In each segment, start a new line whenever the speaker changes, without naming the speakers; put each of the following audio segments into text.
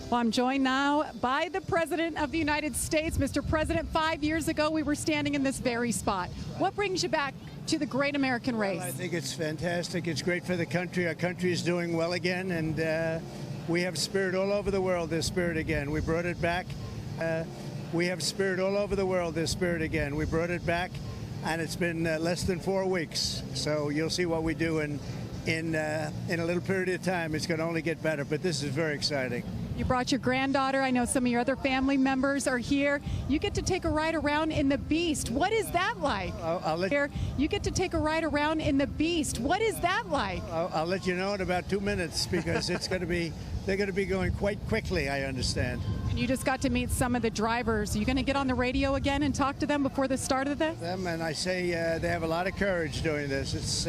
Well, I'm joined now by the President of the United States. Mr. President, 5 years ago, we were standing in this very spot. What brings you back to the great American race?
Well, I think it's fantastic. It's great for the country. Our country is doing well again, and we have spirit all over the world. There's spirit again. We brought it back. We have spirit all over the world. There's spirit again. We brought it back, and it's been less than 4 weeks. So you'll see what we do in a little period of time. It's going to only get better, but this is very exciting.
You brought your granddaughter. I know some of your other family members are here. You get to take a ride around in the Beast. What is that like?
I'll let
you get to take a ride around in the Beast. What is that like?
I'll let you know in about 2 minutes because it's going to be. They're going to be going quite quickly, I understand.
And you just got to meet some of the drivers. Are you going to get on the radio again and talk to them before the start of this?
And I say they have a lot of courage doing this. It's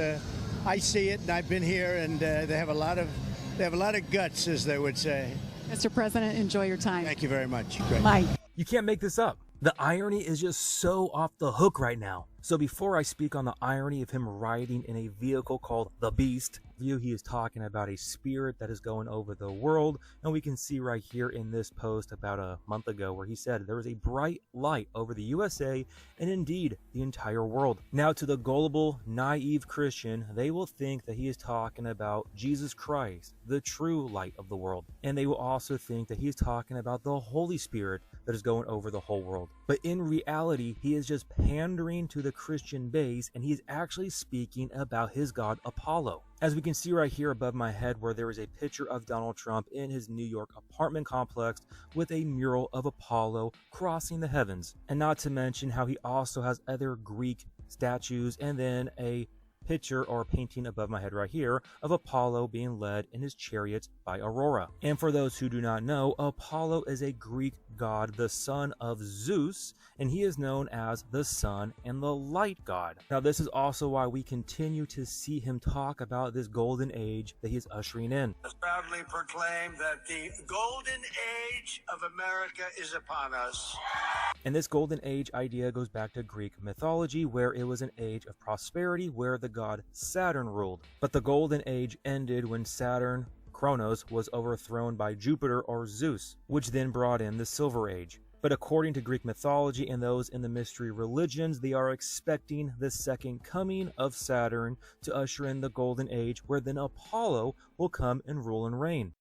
I see it, and I've been here, and they have a lot of guts, as they would say.
Mr. President, enjoy your time.
Thank you very much. Great.
Mike.
You can't make this up. The irony is just so off the hook right now. So before I speak on the irony of him riding in a vehicle called the Beast, he is talking about a spirit that is going over the world. And we can see right here in this post about a month ago where he said there is a bright light over the USA and indeed the entire world. Now to the gullible, naive Christian, they will think that he is talking about Jesus Christ, the true light of the world. And they will also think that he is talking about the Holy Spirit that is going over the whole world. But in reality, he is just pandering to the Christian base, and he is actually speaking about his god Apollo. As we can see right here above my head, where there is a picture of Donald Trump in his New York apartment complex with a mural of Apollo crossing the heavens. And not to mention how he also has other Greek statues and then a picture or painting above my head right here of Apollo being led in his chariot by Aurora. And for those who do not know, Apollo is a Greek god, the son of Zeus, and he is known as the sun and the light god. Now this is also why we continue to see him talk about this golden age that he is ushering in.
I proudly proclaim that the golden age of America is upon us.
And this golden age idea goes back to Greek mythology, where it was an age of prosperity where the god Saturn ruled. But the golden age ended when Saturn, Kronos, was overthrown by Jupiter or Zeus, which then brought in the Silver Age. But according to Greek mythology and those in the mystery religions, they are expecting the second coming of Saturn to usher in the golden age, where then Apollo will come and rule and reign.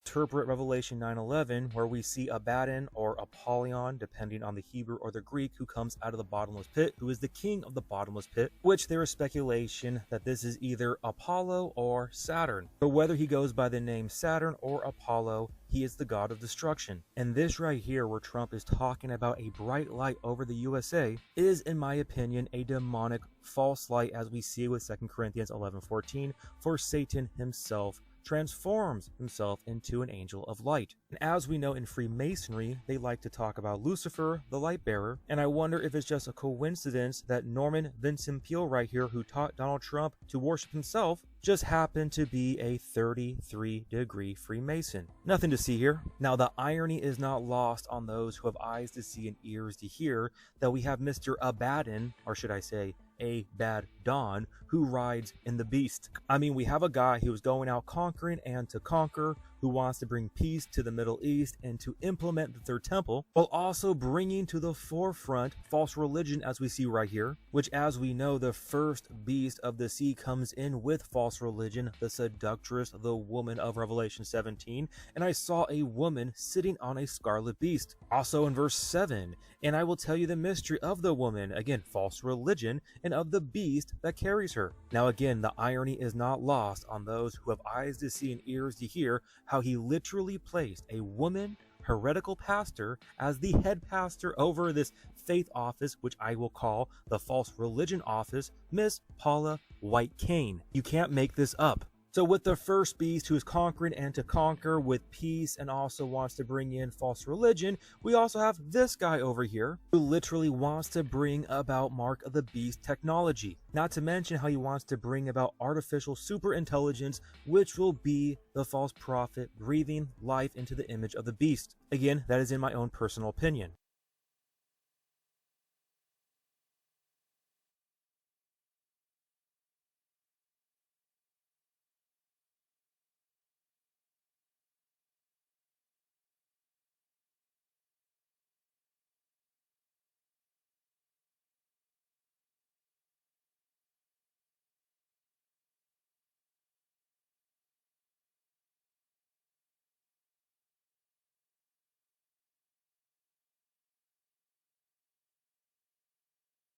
Interpret Revelation 9:11, where we see Abaddon or Apollyon, depending on the Hebrew or the Greek, who comes out of the bottomless pit, who is the king of the bottomless pit, which there is speculation that this is either Apollo or Saturn. But whether he goes by the name Saturn or Apollo, he is the god of destruction. And this right here, where Trump is talking about a bright light over the USA, is, in my opinion, a demonic false light, as we see with 2 Corinthians 11:14, for Satan himself transforms himself into an angel of light. And as we know in Freemasonry, they like to talk about Lucifer, the light bearer, and I wonder if it's just a coincidence that Norman Vincent Peale right here, who taught Donald Trump to worship himself, just happened to be a 33-degree Freemason. Nothing to see here. Now the irony is not lost on those who have eyes to see and ears to hear that we have Mr. Abaddon, or should I say Abaddon, who rides in the Beast. I mean, we have a guy who is going out conquering and to conquer, who wants to bring peace to the Middle East and to implement the Third Temple, while also bringing to the forefront false religion, as we see right here, which, as we know, the first beast of the sea comes in with false religion, the seductress, the woman of Revelation 17, and I saw a woman sitting on a scarlet beast. Also in verse 7, and I will tell you the mystery of the woman, again, false religion, and of the beast that carries her. Now again, the irony is not lost on those who have eyes to see and ears to hear how he literally placed a woman heretical pastor as the head pastor over this faith office, which I will call the false religion office, Miss Paula White Cain. You can't make this up. So with the first beast who is conquering and to conquer with peace and also wants to bring in false religion, we also have this guy over here who literally wants to bring about Mark of the Beast technology. Not to mention how he wants to bring about artificial super intelligence, which will be the false prophet breathing life into the image of the beast. Again, that is in my own personal opinion.